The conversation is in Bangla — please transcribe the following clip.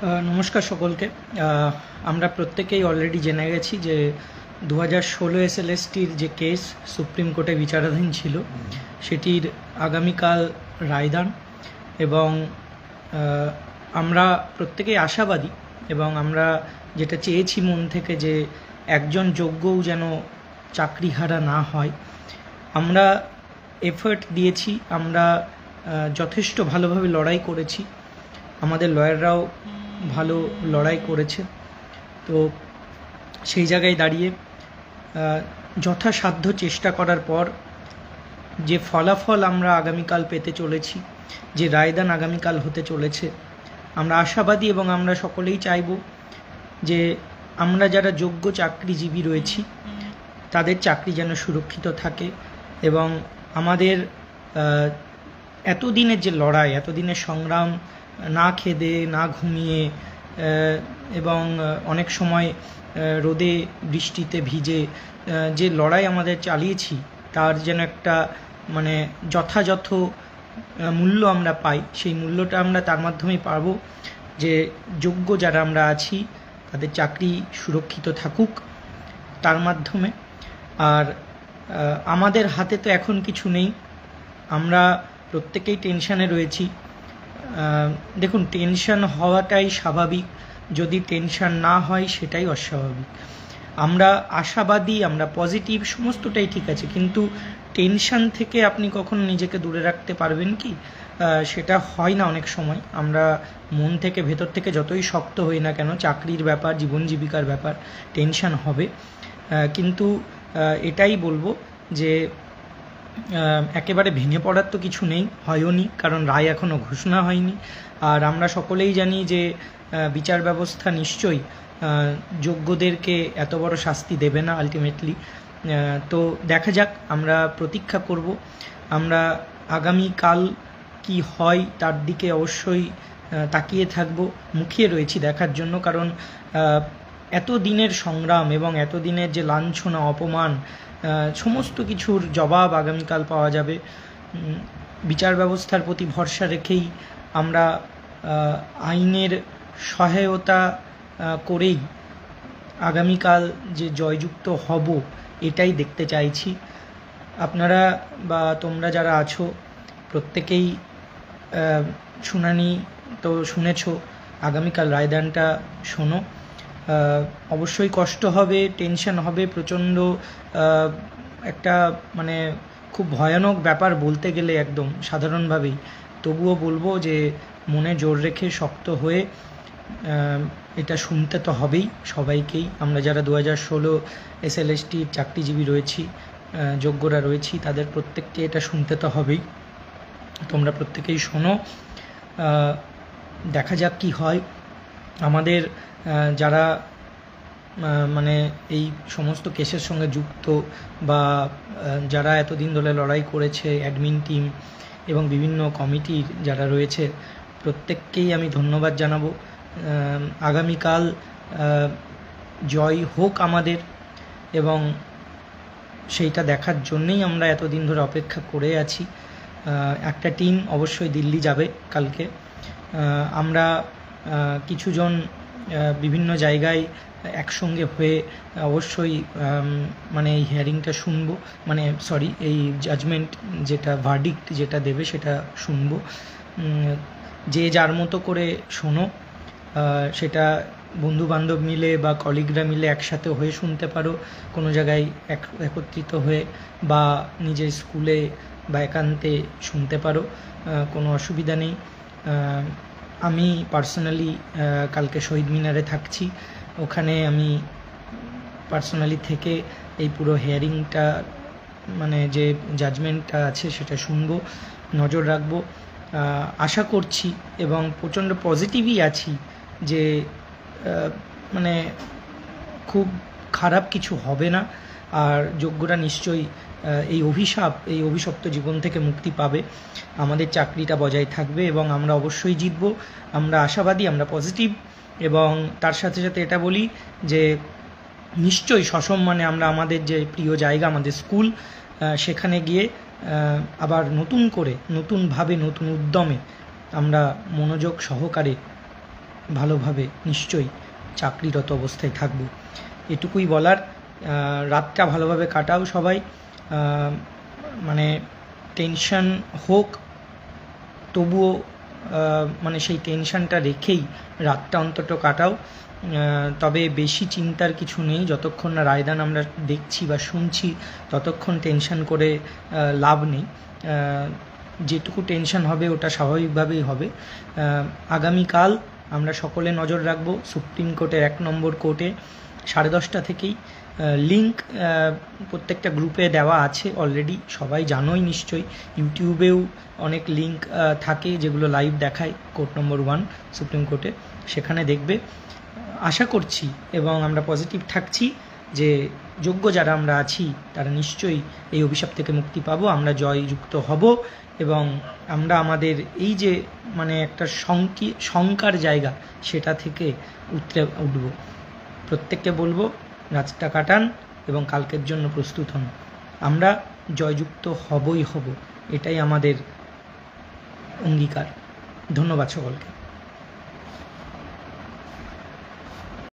নমস্কার সকলকে। আমরা প্রত্যেকেই অলরেডি জেনে গেছি যে 2016 এসএলএসটির যে কেস সুপ্রিম কোর্টে বিচারাধীন ছিল সেটির আগামীকাল রায়দান, এবং আমরা প্রত্যেকেই আশাবাদী এবং আমরা যেটা চেয়েছি মন থেকে যে একজন যোগ্যও যেন চাকরিহারা না হয়। আমরা এফর্ট দিয়েছি, আমরা যথেষ্ট ভালোভাবে লড়াই করেছি, আমাদের লয়াররাও ভালো লড়াই করেছে। তো সেই জায়গায় দাঁড়িয়ে যথাসাধ্য চেষ্টা করার পর যে ফলাফল আমরা আগামীকাল পেতে চলেছি, যে রায়দান আগামীকাল হতে চলেছে, আমরা আশাবাদী এবং আমরা সকলেই চাইব যে আমরা যারা যোগ্য চাকরিজীবী রয়েছি তাদের চাকরি যেন সুরক্ষিত থাকে এবং আমাদের এতদিনের যে লড়াই, এতদিনের সংগ্রাম, না খেদে না ঘুমিয়ে এবং অনেক সময় রোদে বৃষ্টিতে ভিজে যে লড়াই আমাদের চালিয়েছি তার যেন একটা যথাযথ মূল্য আমরা পাই। সেই মূল্যটা আমরা তার মাধ্যমেই পাবো যে যোগ্য যারা আমরা আছি তাদের চাকরি সুরক্ষিত থাকুক তার মাধ্যমে। আর আমাদের হাতে তো এখন কিছু নেই, আমরা প্রত্যেকেই টেনশানে রয়েছি। দেখুন, টেনশন হওয়াটাই স্বাভাবিক, যদি টেনশন না হয় সেটাই অস্বাভাবিক। আমরা আশাবাদী, আমরা পজিটিভ, সমস্তটাই ঠিক আছে, কিন্তু টেনশন থেকে আপনি কখনো নিজেকে দূরে রাখতে পারবেন কি? সেটা হয় না অনেক সময়। আমরা মন থেকে, ভেতর থেকে যতই শক্ত হই না কেন, চাকরির ব্যাপার, জীবন জীবিকার ব্যাপার, টেনশন হবে। কিন্তু এটাই বলবো যে একেবারে ভেঙে পড়ার তো কিছু নেই, হয়ওনি, কারণ রায় এখনও ঘোষণা হয়নি। আর আমরা সকলেই জানি যে বিচার ব্যবস্থা নিশ্চয়ই যোগ্যদেরকে এত বড় শাস্তি দেবে না আলটিমেটলি। তো দেখা যাক, আমরা প্রতীক্ষা করব। আমরা আগামীকাল কি হয় তার দিকে অবশ্যই তাকিয়ে থাকব, মুখিয়ে রয়েছি দেখার জন্য, কারণ এত দিনের সংগ্রাম এবং এত দিনের যে লাঞ্ছনা, অপমান, সমস্ত কিছুর জবাব আগামীকাল পাওয়া যাবে। বিচার ব্যবস্থার প্রতি ভরসা রেখেই আমরা আইনের সহায়তা করেই আগামীকাল যে জয়যুক্ত হব এটাই দেখতে চাইছি। আপনারা বা তোমরা যারা আছো প্রত্যেকেই শুনানি তো শুনেছো, আগামীকাল রায়দানটা শোনো। অবশ্যই কষ্ট হবে, টেনশন হবে, প্রচণ্ড একটা খুব ভয়ানক ব্যাপার বলতে গেলে একদম সাধারণভাবেই। তবুও বলবো যে মনে জোর রেখে শক্ত হয়ে এটা শুনতে তো হবেই সবাইকেই। আমরা যারা 2016 এসএলএসটির চাকরিজীবী রয়েছি, যোগ্যরা রয়েছি, তাদের প্রত্যেককে এটা শুনতে তো হবেই। তোমরা প্রত্যেকেই শোনো, দেখা যাক কি হয়। আমাদের যারা এই সমস্ত কেসের সঙ্গে যুক্ত বা যারা এতদিন ধরে লড়াই করেছে, অ্যাডমিন টিম এবং বিভিন্ন কমিটির যারা রয়েছে, প্রত্যেককেই আমি ধন্যবাদ জানাবো। আগামীকাল জয় হোক আমাদের, এবং সেইটা দেখার জন্যেই আমরা এতদিন ধরে অপেক্ষা করে আছি। একটা টিম অবশ্যই দিল্লি যাবে কালকে। আমরা কিছুজন বিভিন্ন জায়গায় একসঙ্গে হয়ে অবশ্যই এই হিয়ারিংটা শুনবো, এই জাজমেন্ট যেটা, ভার্ডিক্ট যেটা দেবে সেটা শুনবো। যে যার মতো করে শোনো, সেটা বন্ধু বান্ধব মিলে বা কলিগরা মিলে একসাথে হয়ে শুনতে পারো, কোনো জায়গায় একত্রিত হয়ে, বা নিজের স্কুলে বা একান্তে শুনতে পারো, কোনো অসুবিধা নেই। আমি পার্সোনালি কালকে শহীদ মিনারে থাকছি, ওখানে আমি পার্সোনালি থেকে এই পুরো হিয়ারিংটা যে জাজমেন্টটা আছে সেটা শুনবো, নজর রাখবো। আশা করছি এবং প্রচণ্ড পজিটিভই আছি যে খুব খারাপ কিছু হবে না, আর যোগ্যরা নিশ্চয়ই এই অভিশপ্ত জীবন থেকে মুক্তি পাবে, আমাদের চাকরিটা বজায় থাকবে এবং আমরা অবশ্যই জিতব। আমরা আশাবাদী, আমরা পজিটিভ, এবং তার সাথে সাথে এটা বলি যে নিশ্চয়ই সসম্মানে আমরা আমাদের যে প্রিয় জায়গা, আমাদের স্কুল, সেখানে গিয়ে আবার নতুন করে, নতুনভাবে, নতুন উদ্যমে আমরা মনোযোগ সহকারে ভালোভাবে নিশ্চয়ই চাকরিরত অবস্থায় থাকব। এটুকুই বলার। রাতটা ভালোভাবে কাটাও সবাই, মানে টেনশন হোক তবুও মানে সেই টেনশনটা রেখেই রাতটা অন্তত কাটাও। তবে বেশি চিন্তার কিছু নেই, যতক্ষণ না রায়দান আমরা দেখছি বা শুনছি ততক্ষণ টেনশন করে লাভ নেই। যেটুকু টেনশন হবে ওটা স্বাভাবিকভাবেই হবে। আগামীকাল আমরা সকলে নজর রাখবো সুপ্রিম কোর্টের 1 নম্বর কোর্টে 10:30 থেকেই। লিঙ্ক প্রত্যেকটা গ্রুপে দেওয়া আছে অলরেডি, সবাই জানোই নিশ্চয়ই। ইউটিউবেও অনেক লিঙ্ক থাকে যেগুলো লাইভ দেখায় কোর্ট নম্বর 1 সুপ্রিম কোর্টে, সেখানে দেখবে। আশা করছি এবং আমরা পজিটিভ থাকছি যে যোগ্য যারা আমরা আছি তারা নিশ্চয়ই এই অভিশাপ থেকে মুক্তি পাবো, আমরা জয়যুক্ত হব এবং আমরা আমাদের এই যে মানে একটা শঙ্কার জায়গা সেটা থেকে উতরে উঠব। প্রত্যেককে বলবো রাতটা কাটান এবং কালকের জন্য প্রস্তুত হন। আমরা জয়যুক্ত হবই হব, এটাই আমাদের অঙ্গীকার। ধন্যবাদ সকলকে।